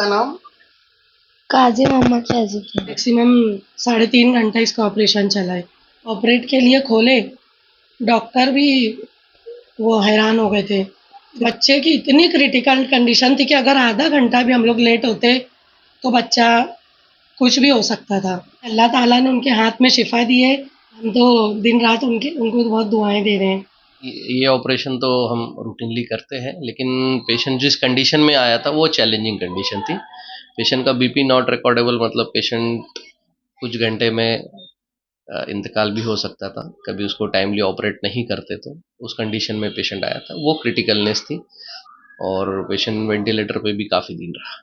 आपका नाम? काजी मोहम्मद शहजुद्दीन। मैक्सिमम 3.5 घंटा इसका ऑपरेशन चला है। ऑपरेट के लिए खोले, डॉक्टर भी वो हैरान हो गए थे। बच्चे की इतनी क्रिटिकल कंडीशन थी कि अगर आधा घंटा भी हम लोग लेट होते तो बच्चा कुछ भी हो सकता था। अल्लाह ताला ने उनके हाथ में शिफा दी है। हम तो दिन रात उनको बहुत दुआएं दे रहे हैं। ये ऑपरेशन तो हम रूटीनली करते हैं, लेकिन पेशेंट जिस कंडीशन में आया था वो चैलेंजिंग कंडीशन थी। पेशेंट का बीपी नॉट रिकॉर्डेबल, मतलब पेशेंट कुछ घंटे में इंतकाल भी हो सकता था। कभी उसको टाइमली ऑपरेट नहीं करते तो उस कंडीशन में पेशेंट आया था। वो क्रिटिकलनेस थी और पेशेंट वेंटिलेटर पे भी काफ़ी दिन रहा।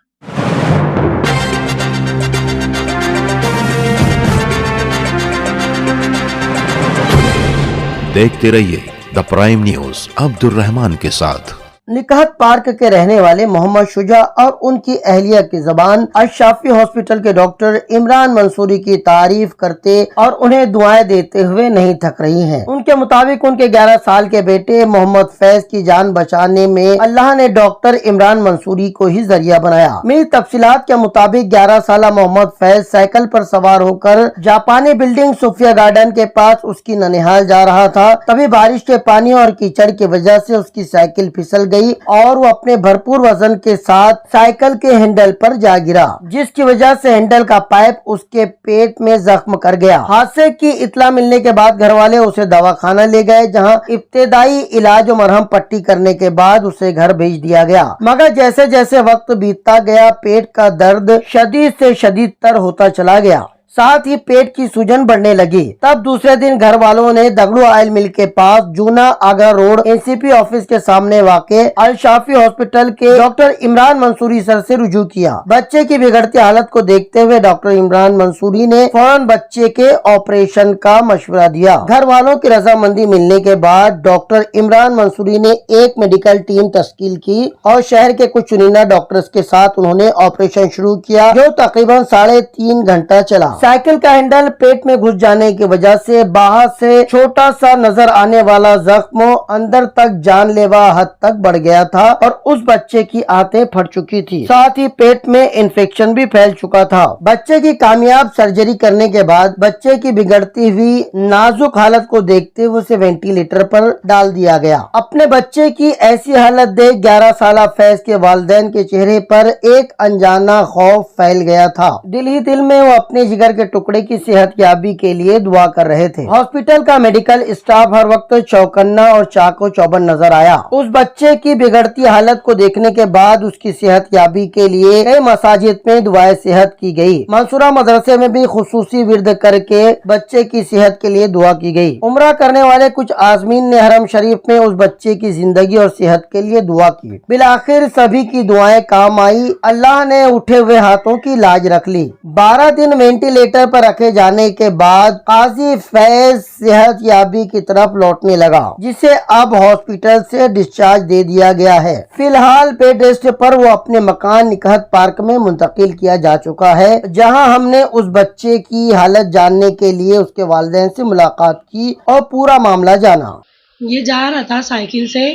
देखते रहिए the prime news Abdul Rahman के साथ। निकहत पार्क के रहने वाले मोहम्मद शुजा और उनकी अहलिया की ज़बान अल-शाफी हॉस्पिटल के डॉक्टर इमरान मंसूरी की तारीफ करते और उन्हें दुआएं देते हुए नहीं थक रही हैं। उनके मुताबिक उनके 11 साल के बेटे मोहम्मद फैज की जान बचाने में अल्लाह ने डॉक्टर इमरान मंसूरी को ही जरिया बनाया। मिली तफसीलात के मुताबिक 11 साल मोहम्मद फैज साइकिल पर सवार होकर जापानी बिल्डिंग सोफिया गार्डन के पास उसकी ननिहाल जा रहा था। तभी बारिश के पानी और कीचड़ की वजह से उसकी साइकिल फिसल गई और वो अपने भरपूर वजन के साथ साइकिल के हैंडल पर जा गिरा, जिसकी वजह से हैंडल का पाइप उसके पेट में जख्म कर गया। हादसे की इत्तला मिलने के बाद घर वाले उसे दवाखाना ले गए, जहां इब्तदाई इलाज और मरहम पट्टी करने के बाद उसे घर भेज दिया गया। मगर जैसे जैसे वक्त बीतता गया, पेट का दर्द शदीद से शदीद तर होता चला गया, साथ ही पेट की सूजन बढ़ने लगी। तब दूसरे दिन घर वालों ने दगड़ू ऑयल मिल के पास जूना आगरा रोड एनसीपी ऑफिस के सामने वाक़े अल शाफी हॉस्पिटल के डॉक्टर इमरान मंसूरी सर से रुजू किया। बच्चे की बिगड़ती हालत को देखते हुए डॉक्टर इमरान मंसूरी ने फौरन बच्चे के ऑपरेशन का मशवरा दिया। घर वालों की रजामंदी मिलने के बाद डॉक्टर इमरान मंसूरी ने एक मेडिकल टीम तश्कील की और शहर के कुछ चुनिंदा डॉक्टर्स के साथ उन्होंने ऑपरेशन शुरू किया, जो तकरीबन 3.5 घंटा चला। साइकिल का हैंडल पेट में घुस जाने की वजह से बाहर से छोटा सा नजर आने वाला जख्म अंदर तक जानलेवा हद तक बढ़ गया था और उस बच्चे की आंतें फट चुकी थी, साथ ही पेट में इन्फेक्शन भी फैल चुका था। बच्चे की कामयाब सर्जरी करने के बाद बच्चे की बिगड़ती हुई नाजुक हालत को देखते हुए उसे वेंटिलेटर पर डाल दिया गया। अपने बच्चे की ऐसी हालत देख 11 साल फैज के वालिदैन के चेहरे पर एक अनजाना खौफ फैल गया था। दिल ही दिल में वो अपने जिगर के टुकड़े की सेहत याबी के लिए दुआ कर रहे थे। हॉस्पिटल का मेडिकल स्टाफ हर वक्त चौकन्ना और चाको चौबंद नजर आया। उस बच्चे की बिगड़ती हालत को देखने के बाद उसकी सेहत याबी के लिए कई मसाजिद में दुआए सेहत की गई। मंसूरा मदरसे में भी खुसूसी विर्द करके बच्चे की सेहत के लिए दुआ की गई। उम्रा करने वाले कुछ आज़मीन ने हरम शरीफ में उस बच्चे की जिंदगी और सेहत के लिए दुआ की। बिलाखिर सभी की दुआएं काम आई। अल्लाह ने उठे हुए हाथों की लाज रख ली। 12 दिन वेंटिलेटर पर रखे जाने के बाद काजी फैज सेहत याबी की तरफ लौटने लगा, जिसे अब हॉस्पिटल से डिस्चार्ज दे दिया गया है। फिलहाल बेड रेस्ट पर वो अपने मकान निकहत पार्क में मुंतकिल किया जा चुका है, जहां हमने उस बच्चे की हालत जानने के लिए उसके वालिदैन से मुलाकात की और पूरा मामला जाना। ये जा रहा था साइकिल से,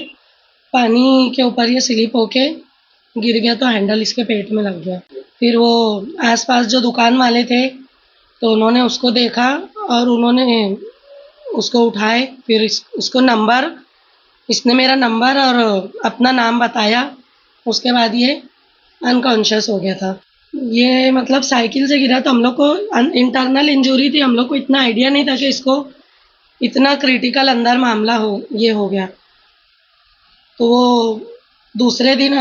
पानी के ऊपर ये स्लिप होके गिर गया तो हैंडल इसके पेट में लग गया। फिर वो आसपास जो दुकान वाले थे तो उन्होंने उसको देखा और उन्होंने उसको उठाए। फिर उसको इसने मेरा नंबर और अपना नाम बताया। उसके बाद ये अनकॉन्शियस हो गया था। ये मतलब साइकिल से गिरा तो हम लोग को इंटरनल इंजरी थी, हम लोग को इतना आइडिया नहीं था कि इसको इतना क्रिटिकल अंदर मामला हो गया। तो वो दूसरे दिन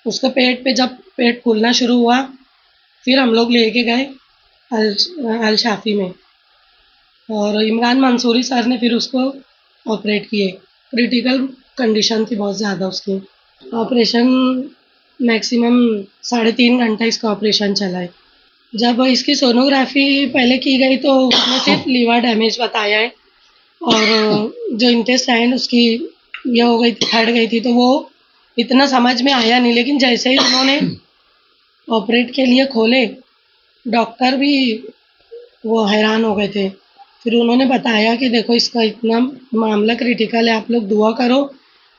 उसको जब पेट फूलना शुरू हुआ, फिर हम लोग लेके गए अल शाफी में और इमरान मंसूरी सर ने फिर उसको ऑपरेट किए। क्रिटिकल कंडीशन थी बहुत ज़्यादा उसकी। ऑपरेशन मैक्सिमम 3.5 घंटा इसका ऑपरेशन चला है। जब इसकी सोनोग्राफी पहले की गई तो उसमें सिर्फ लीवर डैमेज बताया है और जो इंटेस्टाइन उसकी ये हो गई थी, फट गई थी, तो वो इतना समझ में आया नहीं। लेकिन जैसे ही उन्होंने ऑपरेट के लिए खोले, डॉक्टर भी वो हैरान हो गए थे। फिर उन्होंने बताया कि देखो इसका इतना मामला क्रिटिकल है, आप लोग दुआ करो।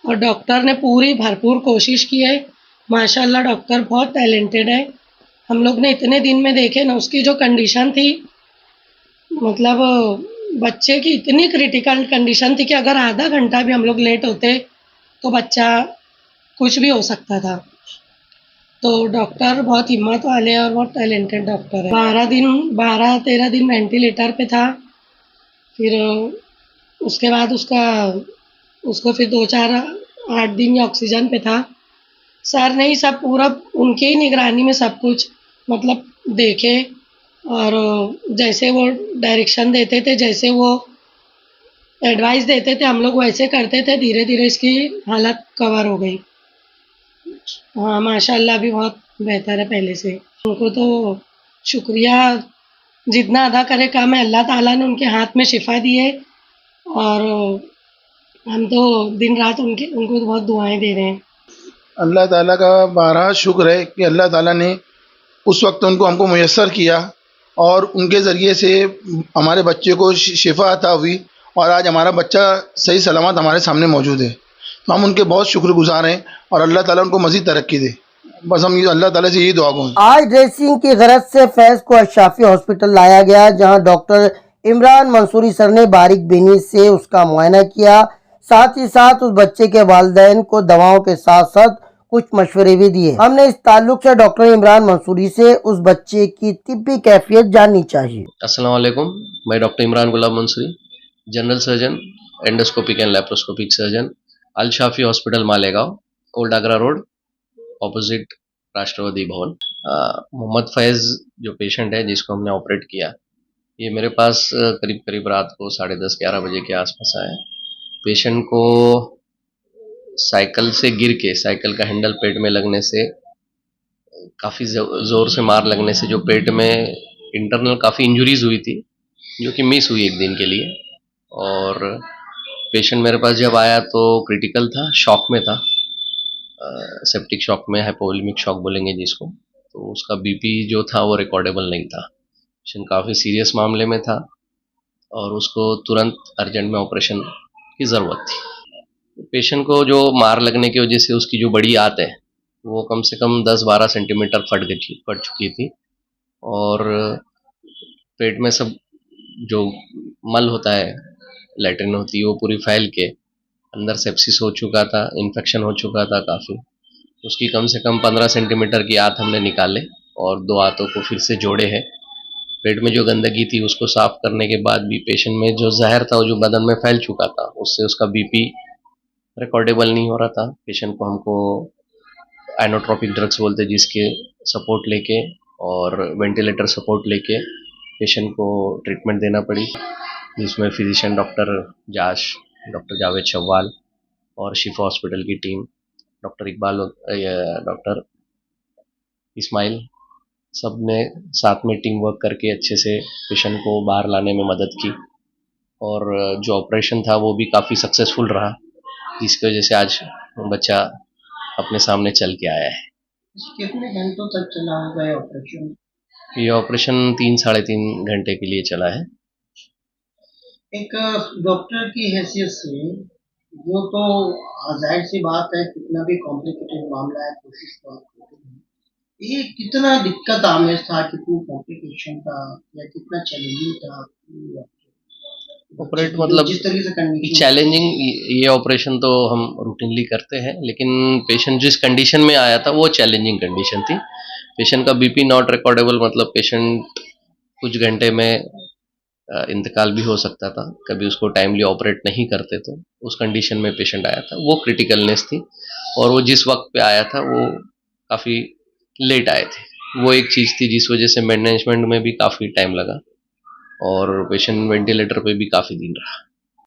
और डॉक्टर ने पूरी भरपूर कोशिश की है माशाल्लाह डॉक्टर बहुत टैलेंटेड है। हम लोग ने इतने दिन में देखे ना, उसकी जो कंडीशन थी, मतलब बच्चे की इतनी क्रिटिकल कंडीशन थी कि अगर आधा घंटा भी हम लोग लेट होते तो बच्चा कुछ भी हो सकता था। तो डॉक्टर बहुत हिम्मत वाले हैं और बहुत टैलेंटेड डॉक्टर है। 12 दिन वेंटिलेटर पे था। फिर उसके बाद उसको फिर 2-4-8 दिन या ऑक्सीजन पे था। सर ने ही सब पूरा उनके ही निगरानी में सब कुछ मतलब देखे, और जैसे वो डायरेक्शन देते थे, जैसे वो एडवाइस देते थे, हम लोग वैसे करते थे। धीरे-धीरे इसकी हालत कवर हो गई। हाँ, माशाल्लाह अभी बहुत बेहतर है पहले से। उनको तो शुक्रिया जितना अदा करे कम है। अल्लाह ताला ने उनके हाथ में शिफा दी है, और हम तो दिन रात उनको बहुत दुआएं दे रहे हैं। अल्लाह ताला का बारहा शुक्र है कि अल्लाह ताला ने उस वक्त उनको हमको मुयस्सर किया और उनके ज़रिए से हमारे बच्चे को शिफा अता हुई और आज हमारा बच्चा सही सलामत हमारे सामने मौजूद है। तो हम उनके बहुत शुक्रगुजार हैं और अल्लाह ताला उनको मज़ीद तरक्की दे। बस हम अल्लाह ताला से यही दुआ करें। आज ड्रेसिंग की गरज से फैज को अशराफी हॉस्पिटल लाया गया, जहां डॉक्टर इमरान मंसूरी सर ने बारीक बीनी से उसका मुआयना किया। साथ ही साथ उस बच्चे के वालिदैन को दवाओं के साथ साथ कुछ मशवरे भी दिए। हमने इस ताल्लुक से डॉक्टर इमरान मंसूरी से उस बच्चे की तिब्बी कैफियत जाननी चाहिए। अस्सलाम वालेकुम, मैं doctor Imran Ghulam Mansuri, general surgeon, endoscopic and laparoscopic surgeon, Al Shafi hospital Malegaon, old Agra road, opposite Rashtravadi Bhavan. Mohammad फैज़ जो पेशेंट है जिसको हमने ऑपरेट किया, ये मेरे पास करीब करीब रात को 10:30-11 बजे के आसपास आया। पेशेंट को साइकिल से गिर के, साइकिल का हैंडल पेट में लगने से, काफ़ी ज़ोर से मार लगने से जो पेट में इंटरनल काफ़ी इंजुरीज हुई थी, जो कि मिस हुई एक दिन के लिए। और पेशेंट मेरे पास जब आया तो क्रिटिकल था, शॉक में था, सेप्टिक शॉक में, हाइपोवोलेमिक शॉक बोलेंगे जिसको। तो उसका बीपी जो था वो रिकॉर्डेबल नहीं था। पेशेंट काफ़ी सीरियस मामले में था और उसको तुरंत अर्जेंट में ऑपरेशन की ज़रूरत थी। पेशेंट को जो मार लगने की वजह से उसकी जो बड़ी आंत है वो कम से कम 10-12 सेंटीमीटर फट चुकी थी, और पेट में सब जो मल होता है, लैट्रिन होती है, वो पूरी फैल के अंदर सेप्सिस हो चुका था, इन्फेक्शन हो चुका था काफ़ी। उसकी कम से कम 15 सेंटीमीटर की आंत हमने निकाले और 2 आंतों को फिर से जोड़े हैं। पेट में जो गंदगी थी उसको साफ करने के बाद भी पेशेंट में जो जहर था वो जो बदन में फैल चुका था, उससे उसका बीपी रिकॉर्डेबल नहीं हो रहा था। पेशेंट को हमको आइनोट्रोपिक ड्रग्स बोलते हैं जिसके सपोर्ट लेके और वेंटिलेटर सपोर्ट लेके पेशेंट को ट्रीटमेंट देना पड़ी, जिसमें physician doctor doctor Javed Shawwal और शिफा हॉस्पिटल की टीम, डॉक्टर इकबाल, डॉक्टर इस्माइल, सब ने साथ में टीम वर्क करके अच्छे से पेशेंट को बाहर लाने में मदद की। और जो ऑपरेशन था वो भी काफ़ी सक्सेसफुल रहा, जिसकी वजह से आज बच्चा अपने सामने चल के आया है। कितने घंटों तक चला होगा ये ऑपरेशन? ये ऑपरेशन 3-3.5 घंटे के लिए चला है। एक डॉक्टर की हैसियत से वो तो जाहिर सी बात है, कितना भी कॉम्प्लिकेटेड मामला है कोशिश तो आप करते हैं। ये कितना दिक्कत आमेज था, कितनी कॉम्प्लिकेशन था या कितना चैलेंजिंग था ऑपरेट मतलब जिस तरीके से कंडीशन चैलेंजिंग, ये ऑपरेशन तो हम रूटीनली करते हैं, लेकिन पेशेंट जिस कंडीशन में आया था वो चैलेंजिंग कंडीशन थी। पेशेंट का बीपी नॉट रिकॉर्डेबल, मतलब पेशेंट कुछ घंटे में इंतकाल भी हो सकता था, कभी उसको टाइमली ऑपरेट नहीं करते तो उस कंडीशन में पेशेंट आया था। वो क्रिटिकलनेस थी और वो जिस वक्त पे आया था वो काफ़ी लेट आए थे। वो एक चीज़ थी जिस वजह से मैनेजमेंट में भी काफ़ी टाइम लगा और पेशेंट वेंटिलेटर पे भी काफ़ी दिन रहा।